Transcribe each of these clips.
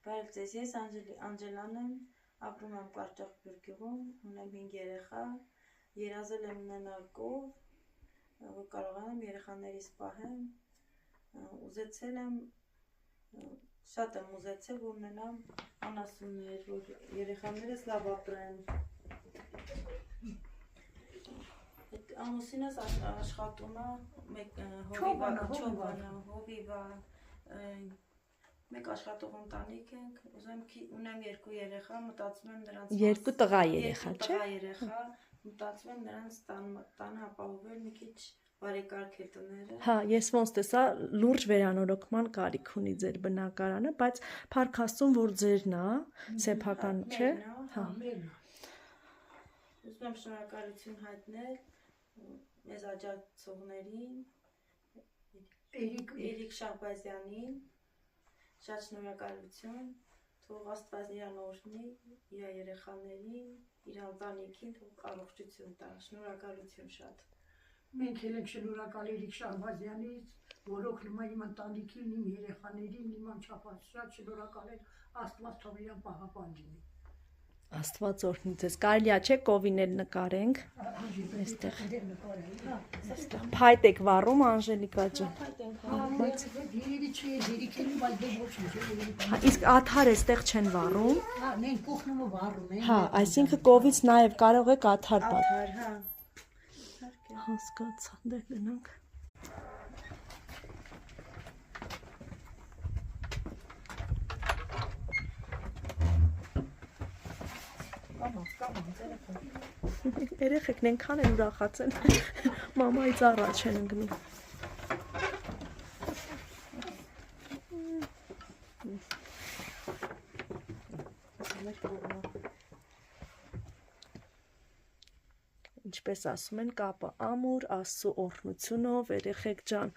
Բարև ձեզ, ես Անջելան եմ, ապրում եմ Կարճախբյուր գյուղում, ունեմ 5 երեխա, երազել եմ ունենալ կով, որ կարողանամ երեխաներիս պահեմ, շատ եմ ուզեցել, որ ունենամ անասուններ, որ երեխաներս լավ ապրեն։ Ամուսինս աշխատում է, հովիվա, մեկ աշխատող ընտանիք ենք, ունեմ 2 երեխա, մտածում եմ նրանց 2 տղա երեխա, չէ՞։ Մտածում եմ նրանց տանը ապահովել մի քիչ բարեկարգել տները։ Հա, ես ոնց տեսա, լուրջ վերանորոգման կարիք ունի ձեր բնակարանը, բայց փառք Աստծուն, որ ձերն է, սեփական, չէ՞։ Հա, մերն է։ Ուզում եմ շնորհակալություն հայտնել մեզ աջակցողներին, Էրիկ Շահբազյանին, շատ շնորհակալություն, թող Աստված իրան օրհնի, իր երեխաներին, իր ընտանիքին թող առողջություն տա, շնորհակալություն շատ։ Մենք էլ ենք շնորհակալ Էրիկ Շահբազյանից, որ օգնում է իմ ընտանիքին, իմ երեխաներին, իմ անչափահաս շատ շնորհակալ ենք, Աստված թող իրան պահապան լինի։ Աստված օրհնի ձեզ, կարելի է չէ կովինել նկարենք, այստեղ փայտ եք վառում Անժելիկա ջան։ Իսկ աթար էստեղ չեն վառում։ Հա, մենք կողմը վառում ենք։ Հա, այսինքն կովից նաև կարող եք աթար պատահել, հա։ Հասկացա, դե գնանք։ Երեխեքն ենքան են ուրախացել, մամայից առաջ են ընկնում։ Ինչպես ասում են, կապը ամուր, Աստծո օրհնությունով, երեխեք ջան,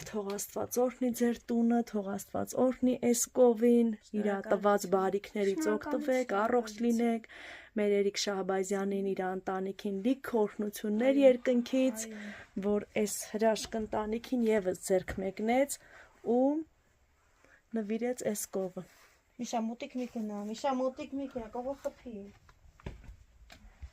թող Աստված օրհնի ձեր տունը, թող Աստված օրհնի այս կովին, իր տված բարիքներից օգտվեք, առողջ լինեք, մեր Էրիկ Շահբազյանին, իր ընտանիքին լիք օրհնություններ երկնքից, որ այս հրաշք ընտանիքին եւս ձեռք մեկնեց ու նվիրեց այս կովը։ Միշա մոտիկ մի գնա, կողը խփի։